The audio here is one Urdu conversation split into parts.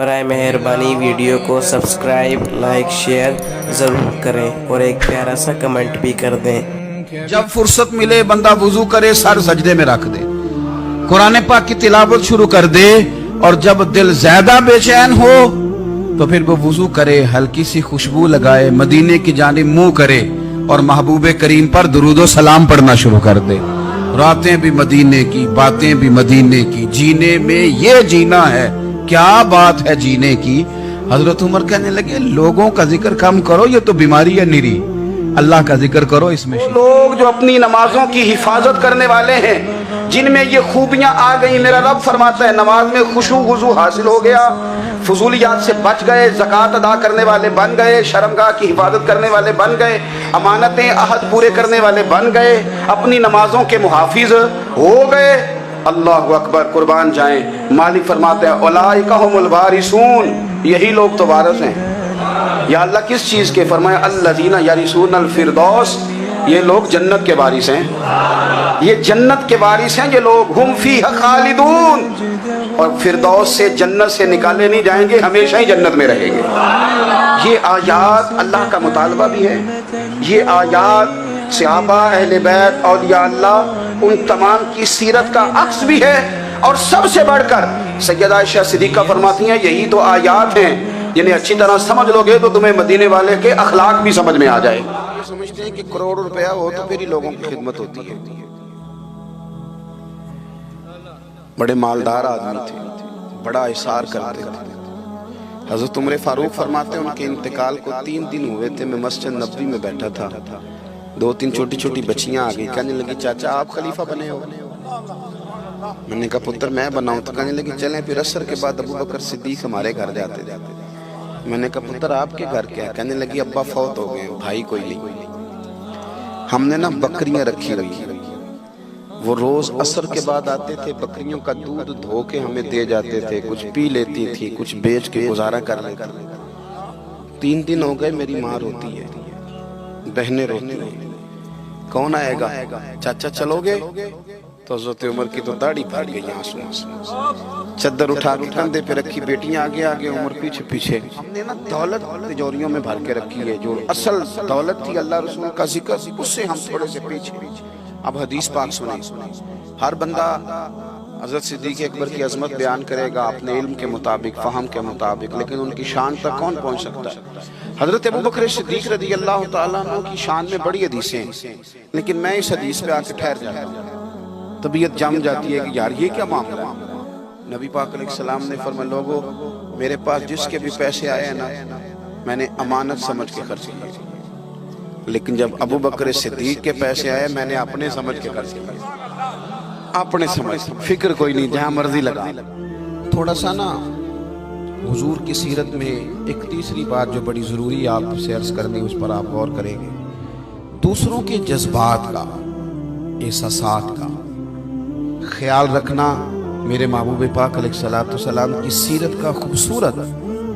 برائے مہربانی ویڈیو کو سبسکرائب لائک شیئر ضرور کریں اور ایک پیارا سا کمنٹ بھی کر دیں۔ جب فرصت ملے بندہ وضو کرے سر سجدے میں رکھ دے، قرآن پاک کی تلاوت شروع کر دے، اور جب دل زیادہ بے چین ہو تو پھر وہ وضو کرے، ہلکی سی خوشبو لگائے، مدینے کی جانب منہ کرے اور محبوب کریم پر درود و سلام پڑھنا شروع کر دے۔ راتیں بھی مدینے کی، باتیں بھی مدینے کی، جینے میں یہ جینا ہے، کیا بات ہے جینے کی۔ حضرت عمر کہنے لگے لوگوں کا ذکر کم کرو، یہ تو بیماری ہے نری، اللہ کا ذکر کرو، اس میں لوگ جو اپنی نمازوں کی حفاظت کرنے والے ہیں، جن میں یہ خوبیاں آ گئی، میرا رب فرماتا ہے نماز میں خشوع وضو حاصل ہو گیا، فضولیات سے بچ گئے، زکوٰۃ ادا کرنے والے بن گئے، شرمگاہ کی حفاظت کرنے والے بن گئے، امانتیں عہد پورے کرنے والے بن گئے، اپنی نمازوں کے محافظ ہو گئے۔ اللہ اکبر، قربان جائیں۔ مالک فرماتے ہیں اولئک ھم الوارثون، یہی لوگ تو وارث ہیں۔ یا اللہ کس چیز کے؟ فرمایا الذین یرثون الفردوس، یہ لوگ جنت کے وارث ہیں، یہ جنت کے وارث ہیں یہ لوگ، ہم فیہا خالدون، اور فردوس سے جنت سے نکالے نہیں جائیں گے، ہمیشہ ہی جنت میں رہیں گے۔ یہ آیات اللہ کا مطالبہ بھی ہے، یہ آیات صحابہ اہل بیت اولیاء اللہ ان تمام کی سیرت کا عکس بھی ہے، اور سب سے بڑھ کر سیدہ عائشہ صدیقہ فرماتی ہیں یہی تو آیات ہیں جنہیں اچھی طرح سمجھ لو گے تو تمہیں مدینے والے کے اخلاق بھی سمجھ میں آ جائے۔ یہ سمجھتے ہیں کہ کروڑ روپیہ ہو تو پھر ہی لوگوں کی خدمت ہوتی ہے۔ بڑے مالدار آدمی تھے، بڑا احسار کرتے تھے۔ حضرت عمر فاروق فرماتے ہیں ان کے انتقال کو 3 دن ہوئے تھے، میں مسجد نبوی میں بیٹھا تھا، 2-3 چھوٹی چھوٹی بچیاں آ گئی، کہنے لگی چاچا آپ خلیفہ بنے ہو؟ میں نے کہا پتر میں بناؤں؟ تو کہنے لگی چلیں پھر عصر کے بعد ابو بکر صدیق ہمارے گھر جاتے تھے۔ میں نے کہا پتر آپ کے گھر کیا ہے؟ کہنے لگی ابا فوت ہو گئے، بھائی کوئی نہیں، ہم نے نا بکریاں رکھی ہوئی، وہ روز عصر کے بعد آتے تھے، بکریوں کا دودھ دھو کے ہمیں دے جاتے تھے، کچھ پی لیتی تھی، کچھ بیچ کے گزارا کر لیتی۔ 3 دن ہو گئے، میری ماں روتی ہے، بہنیں روتی ہیں، کون آئے گا؟ چاچا چلو گے؟ تو حضرت عمر کی تو داڑھی پھٹ گئی آنسوں سے، چادر اٹھا کے کندھے پہ رکھی، بیٹیاں آگے آگے، عمر پیچھے پیچھے۔ ہم نے نا دولت تجوریوں میں بھر کے رکھی ہے، جو اصل دولت تھی اللہ رسول کا ذکر، اس سے ہم تھوڑے سے پیچھے۔ اب حدیث پاک سنیں، ہر بندہ حضرت صدیق اکبر کی عظمت بیان کرے گا اپنے علم کے مطابق، فہم کے مطابق، لیکن ان کی شان تک کون پہنچ سکتا ہے؟ حضرت ابو بکر صدیق رضی اللہ تعالیٰ عنہ کی شان میں بڑی حدیثیں ہیں، لیکن میں اس حدیث پہ آ کے ٹھہر جاتا ہوں، طبیعت جم جاتی ہے کہ یار یہ کیا معاملہ ہے۔ نبی پاک علیہ السلام نے فرمایا لوگو میرے پاس جس کے بھی پیسے آئے ہیں نا میں نے امانت سمجھ کے خرچ کیے، لیکن جب ابو بکر صدیق کے پیسے آئے میں نے اپنے سمجھ کے خرچ کیے، اپنے سمجھ، فکر کوئی نہیں، جہاں مرضی لگا۔ تھوڑا سا نا حضور کی سیرت میں ایک تیسری بات جو بڑی ضروری آپ سے عرض کرنی، اس پر آپ غور کریں گے، دوسروں کے جذبات کا، احساسات کا خیال رکھنا میرے محبوب پاک علیہ السلام کی سیرت کا خوبصورت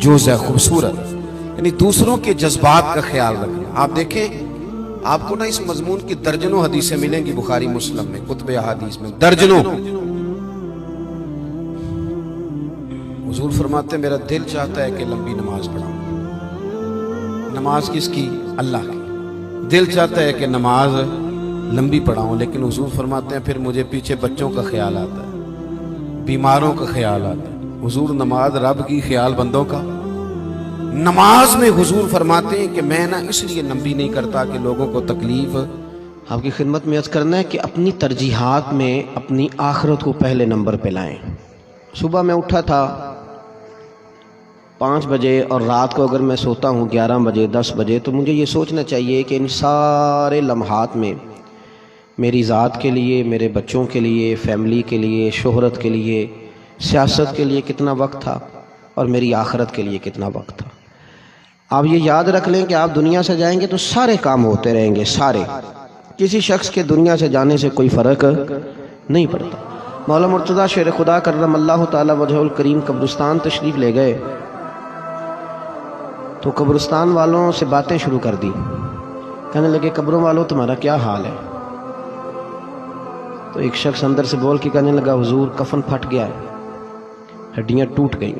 جز ہے، خوبصورت، یعنی دوسروں کے جذبات کا خیال رکھنا۔ آپ دیکھیں آپ کو نا اس مضمون کی درجنوں حدیثیں ملیں گی بخاری مسلم میں، کتب احادیث میں، درجنوں۔ حضور فرماتے ہیں میرا دل چاہتا ہے کہ لمبی نماز پڑھاؤں، نماز کس کی؟ اللہ کی، دل چاہتا ہے کہ نماز لمبی پڑھاؤں، لیکن حضور فرماتے ہیں پھر مجھے پیچھے بچوں کا خیال آتا ہے، بیماروں کا خیال آتا ہے۔ حضور نماز رب کی، خیال بندوں کا۔ نماز میں حضور فرماتے ہیں کہ میں نا اس لیے لمبی نہیں کرتا کہ لوگوں کو تکلیف۔ آپ کی خدمت میں عرض کرنا ہے کہ اپنی ترجیحات میں اپنی آخرت کو پہلے نمبر پہ لائیں۔ صبح میں اٹھا تھا 5 بجے، اور رات کو اگر میں سوتا ہوں 11 بجے 10 بجے، تو مجھے یہ سوچنا چاہیے کہ ان سارے لمحات میں میری ذات کے لیے، میرے بچوں کے لیے، فیملی کے لیے، شہرت کے لیے، سیاست کے لیے کتنا وقت تھا، اور میری آخرت کے لیے کتنا وقت تھا۔ آپ یہ یاد رکھ لیں کہ آپ دنیا سے جائیں گے تو سارے کام ہوتے رہیں گے، سارے، کسی شخص کے دنیا سے جانے سے کوئی فرق نہیں پڑتا۔ مولانا مرتضیٰ شیر خدا کرم اللہ تعالیٰ وجہ الکریم قبرستان تشریف لے گئے، تو قبرستان والوں سے باتیں شروع کر دی، کہنے لگے قبروں والوں تمہارا کیا حال ہے؟ تو ایک شخص اندر سے بول کے کہنے لگا حضور کفن پھٹ گیا ہے، ہڈیاں ٹوٹ گئیں۔